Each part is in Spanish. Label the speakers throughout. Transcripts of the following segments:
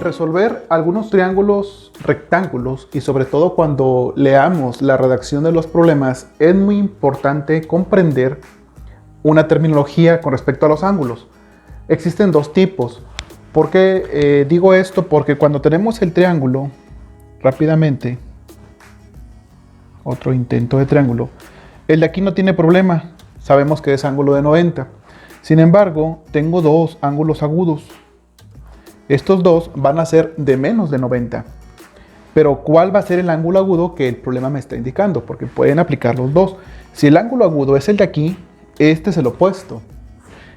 Speaker 1: resolver algunos triángulos rectángulos y sobre todo cuando leamos la redacción de los problemas, es muy importante comprender una terminología con respecto a los ángulos. Existen dos tipos. ¿Por qué digo esto? Porque cuando tenemos el triángulo, rápidamente, otro intento de triángulo, el de aquí no tiene problema, sabemos que es ángulo de 90. Sin embargo, tengo dos ángulos agudos. Estos dos van a ser de menos de 90. Pero ¿cuál va a ser el ángulo agudo que el problema me está indicando? Porque pueden aplicar los dos. Si el ángulo agudo es el de aquí, este es el opuesto.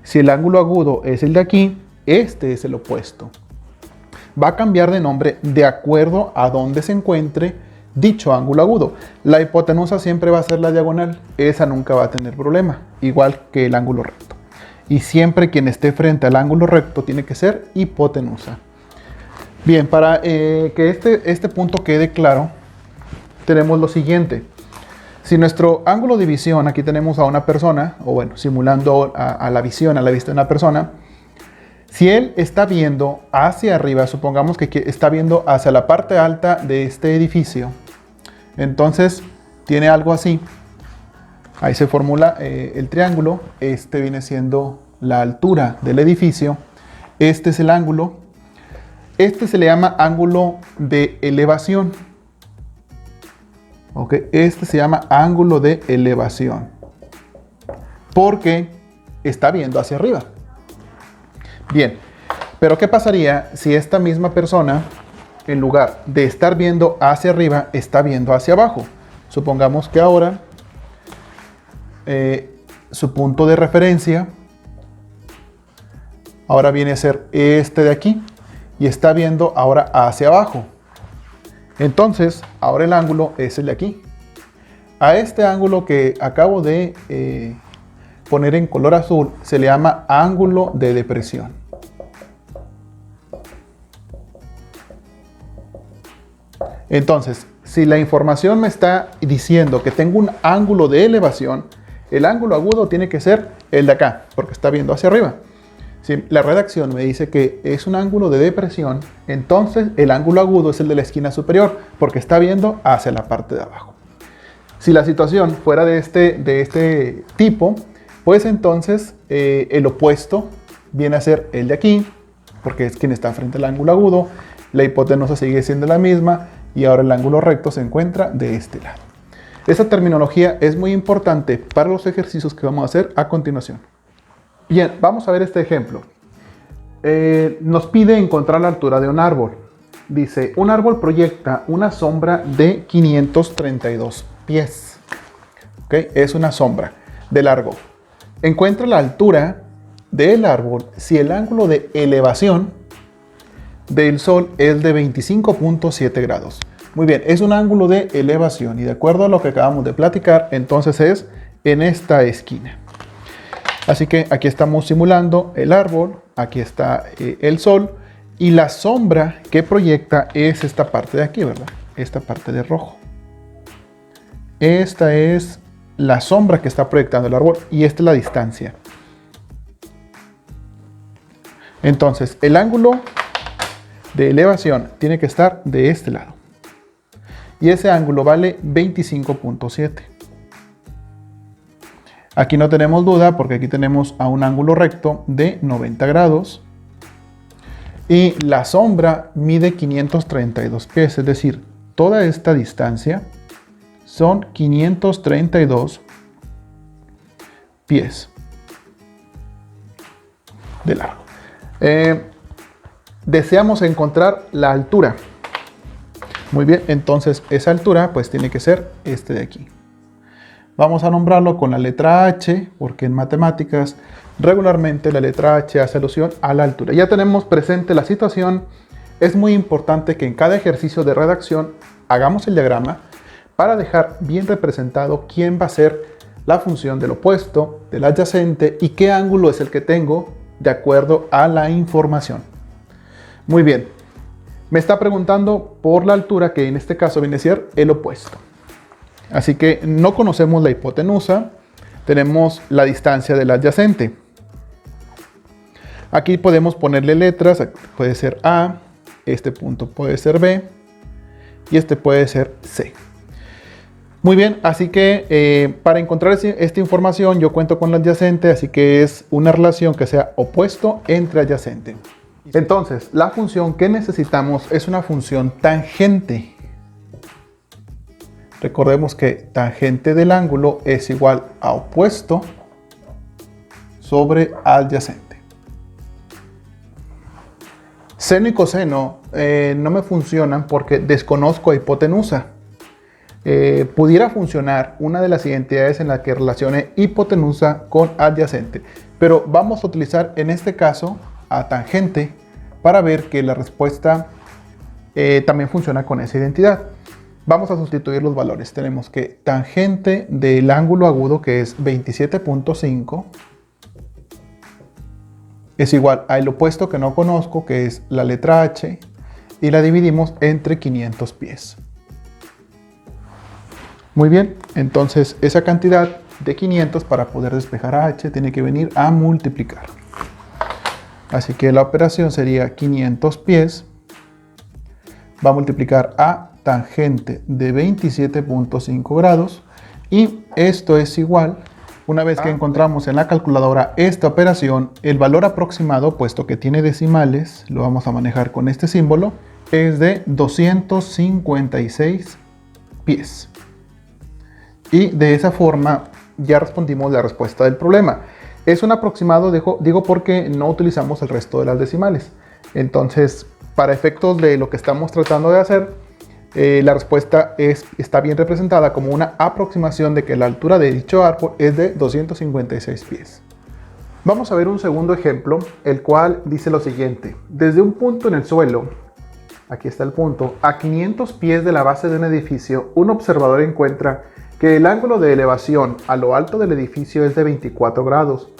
Speaker 1: Si el ángulo agudo es el de aquí, este es el opuesto. Va a cambiar de nombre de acuerdo a dónde se encuentre dicho ángulo agudo. La hipotenusa siempre va a ser la diagonal. Esa nunca va a tener problema, igual que el ángulo recto. Y siempre quien esté frente al ángulo recto tiene que ser hipotenusa. Bien, para que este punto quede claro, tenemos lo siguiente. Si nuestro ángulo de visión, aquí tenemos a una persona, o bueno, simulando a la visión, a la vista de una persona, si él está viendo hacia arriba, supongamos que está viendo hacia la parte alta de este edificio, entonces tiene algo así. Ahí se formula el triángulo. Este viene siendo la altura del edificio. Este es el ángulo. Este se le llama ángulo de elevación. ¿Ok? Este se llama ángulo de elevación. Porque está viendo hacia arriba. Bien. Pero ¿qué pasaría si esta misma persona, en lugar de estar viendo hacia arriba, está viendo hacia abajo? Supongamos que ahora su punto de referencia ahora viene a ser este de aquí y está viendo ahora hacia abajo. Entonces ahora el ángulo es el de aquí. A este ángulo que acabo de poner en color azul se le llama ángulo de depresión. Entonces, si la información me está diciendo que tengo un ángulo de elevación, el ángulo agudo tiene que ser el de acá, porque está viendo hacia arriba. Si la redacción me dice que es un ángulo de depresión, entonces el ángulo agudo es el de la esquina superior, porque está viendo hacia la parte de abajo. Si la situación fuera de este tipo, pues entonces el opuesto viene a ser el de aquí, porque es quien está frente al ángulo agudo. La hipotenusa sigue siendo la misma y ahora el ángulo recto se encuentra de este lado. Esta terminología es muy importante para los ejercicios que vamos a hacer a continuación. Bien, vamos a ver este ejemplo. Nos pide encontrar la altura de un árbol. Dice, un árbol proyecta una sombra de 532 pies. ¿Okay? Es una sombra de largo. Encuentra la altura del árbol si el ángulo de elevación del Sol es de 25.7 grados. Muy bien, es un ángulo de elevación y de acuerdo a lo que acabamos de platicar, entonces es en esta esquina. Así que aquí estamos simulando el árbol, aquí está el Sol y la sombra que proyecta es esta parte de aquí, ¿verdad? Esta parte de rojo. Esta es la sombra que está proyectando el árbol y esta es la distancia. Entonces, el ángulo de elevación tiene que estar de este lado. Y ese ángulo vale 25.7. Aquí no tenemos duda porque aquí tenemos a un ángulo recto de 90 grados. Y la sombra mide 532 pies, es decir, toda esta distancia son 532 pies de largo. Deseamos encontrar la altura. Muy bien, entonces esa altura pues tiene que ser este de aquí. Vamos a nombrarlo con la letra H, porque en matemáticas regularmente la letra H hace alusión a la altura. Ya tenemos presente la situación. Es muy importante que en cada ejercicio de redacción hagamos el diagrama para dejar bien representado quién va a ser la función del opuesto, del adyacente y qué ángulo es el que tengo de acuerdo a la información. Muy bien. Me está preguntando por la altura, que en este caso viene a ser el opuesto. Así que no conocemos la hipotenusa, tenemos la distancia del adyacente. Aquí podemos ponerle letras, puede ser A, este punto puede ser B y este puede ser C. Muy bien, así que para encontrar esta información yo cuento con la adyacente, así que es una relación que sea opuesto entre adyacente. Entonces, la función que necesitamos es una función tangente. Recordemos que tangente del ángulo es igual a opuesto sobre adyacente. Seno y coseno no me funcionan porque desconozco a hipotenusa. Pudiera funcionar una de las identidades en la que relacione hipotenusa con adyacente, pero vamos a utilizar en este caso a tangente para ver que la respuesta también funciona con esa identidad. Vamos a sustituir los valores. Tenemos que tangente del ángulo agudo, que es 27.5, es igual al opuesto que no conozco, que es la letra H, y la dividimos entre 500 pies. Muy bien, entonces esa cantidad de 500 para poder despejar a H tiene que venir a multiplicar. Así que la operación sería 500 pies, va a multiplicar a tangente de 27.5 grados y esto es igual, una vez que encontramos en la calculadora esta operación, el valor aproximado, puesto que tiene decimales, lo vamos a manejar con este símbolo, es de 256 pies. Y de esa forma ya respondimos la respuesta del problema. Es un aproximado, digo porque no utilizamos el resto de las decimales. Entonces, para efectos de lo que estamos tratando de hacer, la respuesta está bien representada como una aproximación de que la altura de dicho árbol es de 256 pies. Vamos a ver un segundo ejemplo, el cual dice lo siguiente. Desde un punto en el suelo, aquí está el punto, a 500 pies de la base de un edificio, un observador encuentra que el ángulo de elevación a lo alto del edificio es de 24 grados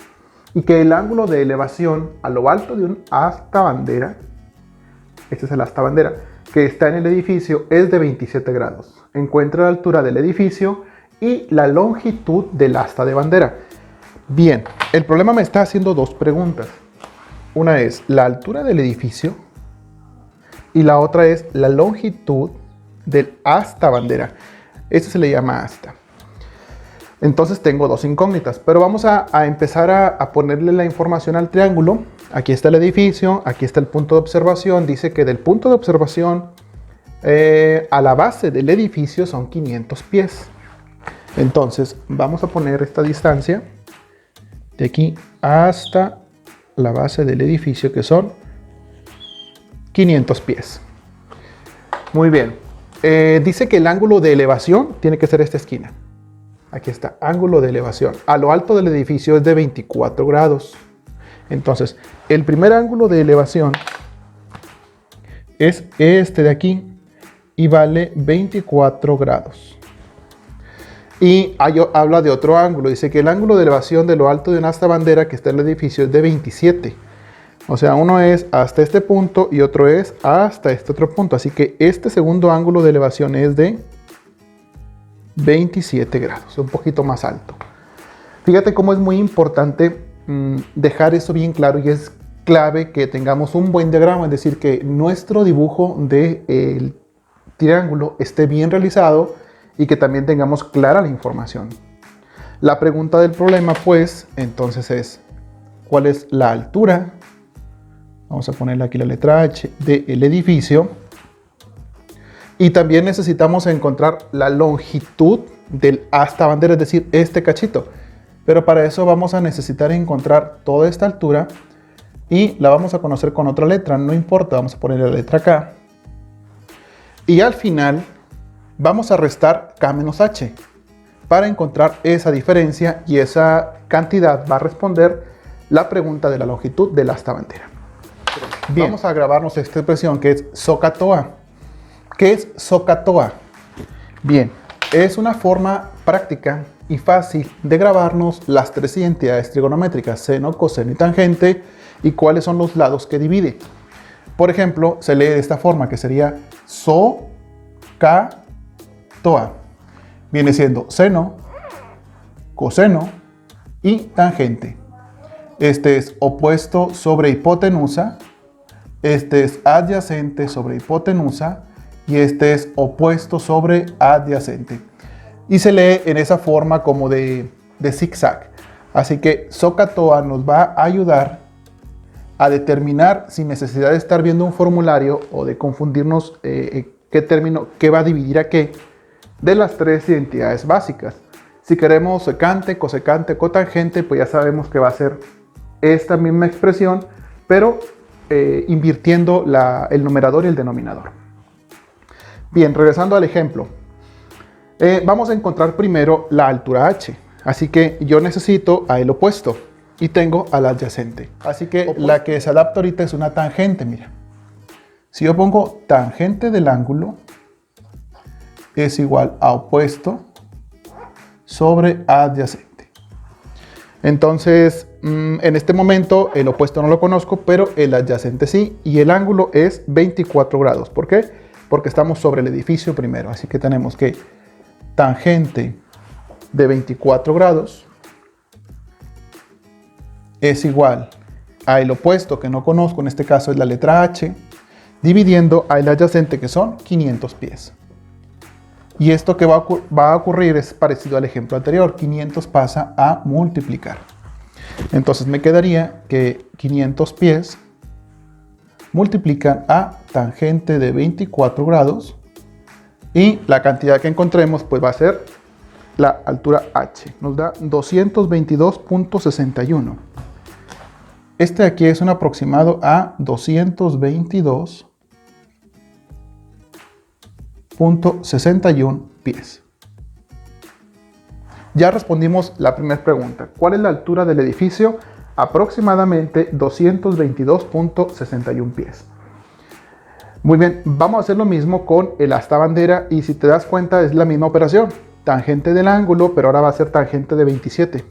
Speaker 1: y que el ángulo de elevación a lo alto de un asta bandera, este es el asta bandera, que está en el edificio es de 27 grados. Encuentra la altura del edificio y la longitud del asta de bandera. Bien, el problema me está haciendo dos preguntas. Una es la altura del edificio y la otra es la longitud del asta bandera. Esto se le llama asta. Entonces tengo dos incógnitas, pero vamos a empezar a ponerle la información al triángulo. Aquí está el edificio, aquí está el punto de observación. Dice que del punto de observación a la base del edificio son 500 pies. Entonces vamos a poner esta distancia de aquí hasta la base del edificio, que son 500 pies. Muy bien. Dice que el ángulo de elevación tiene que ser esta esquina. Aquí está, ángulo de elevación. A lo alto del edificio es de 24 grados. Entonces, el primer ángulo de elevación es este de aquí y vale 24 grados. Y habla de otro ángulo. Dice que el ángulo de elevación de lo alto de una asta bandera que está en el edificio es de 27. O sea, uno es hasta este punto y otro es hasta este otro punto. Así que este segundo ángulo de elevación es de 27 grados, un poquito más alto. Fíjate cómo es muy importante dejar eso bien claro, y es clave que tengamos un buen diagrama, es decir, que nuestro dibujo del triángulo esté bien realizado y que también tengamos clara la información. La pregunta del problema, pues, entonces es, ¿cuál es la altura? Vamos a ponerle aquí la letra H del edificio. Y también necesitamos encontrar la longitud del asta bandera, es decir, este cachito. Pero para eso vamos a necesitar encontrar toda esta altura y la vamos a conocer con otra letra, no importa, vamos a poner la letra K. Y al final vamos a restar K menos H para encontrar esa diferencia, y esa cantidad va a responder la pregunta de la longitud del asta bandera. Bien, vamos a grabarnos esta expresión que es SOHCAHTOA. ¿Qué es SOHCAHTOA? Bien, es una forma práctica y fácil de grabarnos las tres identidades trigonométricas, seno, coseno y tangente, y cuáles son los lados que divide. Por ejemplo, se lee de esta forma, que sería SOHCAHTOA. Viene siendo seno, coseno y tangente. Este es opuesto sobre hipotenusa este es adyacente sobre hipotenusa y este es opuesto sobre adyacente. Y se lee en esa forma como de zigzag. Así que SOHCAHTOA nos va a ayudar a determinar, sin necesidad de estar viendo un formulario o de confundirnos qué término, qué va a dividir a qué, de las tres identidades básicas. Si queremos secante, cosecante, cotangente, pues ya sabemos que va a ser esta misma expresión, pero invirtiendo el numerador y el denominador. Bien, regresando al ejemplo. Vamos a encontrar primero la altura h. Así que yo necesito a el opuesto y tengo al adyacente. Así que la que se adapta ahorita es una tangente, mira. Si yo pongo tangente del ángulo es igual a opuesto sobre adyacente. Entonces, en este momento el opuesto no lo conozco, pero el adyacente sí. Y el ángulo es 24 grados. ¿Por qué? Porque estamos sobre el edificio primero. Así que tenemos que tangente de 24 grados es igual a el opuesto que no conozco, en este caso es la letra H, dividiendo al adyacente que son 500 pies. Y esto que va a ocurrir es parecido al ejemplo anterior, 500 pasa a multiplicar. Entonces me quedaría que 500 pies multiplican a tangente de 24 grados y la cantidad que encontremos pues va a ser la altura h, nos da 222.61. Este de aquí es un aproximado a 222.61 pies. Ya respondimos la primera pregunta. ¿Cuál es la altura del edificio? Aproximadamente 222.61 pies. Muy bien, vamos a hacer lo mismo con el asta bandera y si te das cuenta es la misma operación. Tangente del ángulo, pero ahora va a ser tangente de 27.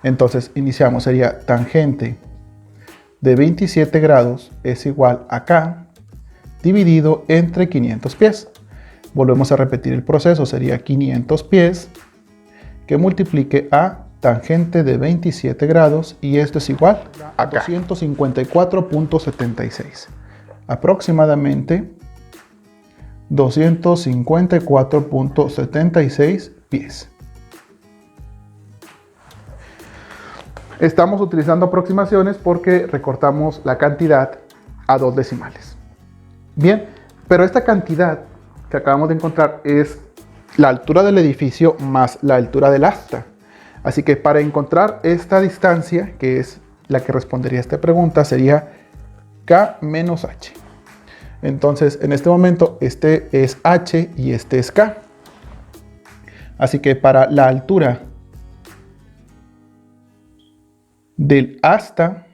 Speaker 1: Entonces iniciamos, sería tangente de 27 grados es igual a K dividido entre 500 pies. Volvemos a repetir el proceso, sería 500 pies que multiplique a tangente de 27 grados y esto es igual a 254.76. Aproximadamente 254.76 pies. Estamos utilizando aproximaciones porque recortamos la cantidad a 2 decimales. Bien, pero esta cantidad que acabamos de encontrar es la altura del edificio más la altura del asta. Así que para encontrar esta distancia, que es la que respondería a esta pregunta, sería K menos H. Entonces, en este momento, este es H y este es K. Así que para la altura del asta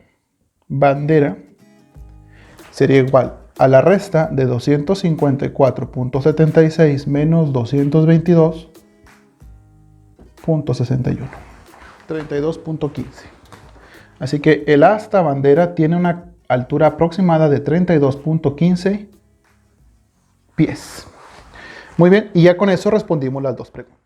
Speaker 1: bandera sería igual a la resta de 254.76 menos 222.61. 32.15. Así que el asta bandera tiene una altura aproximada de 32.15 pies. Muy bien, y ya con eso respondimos las dos preguntas.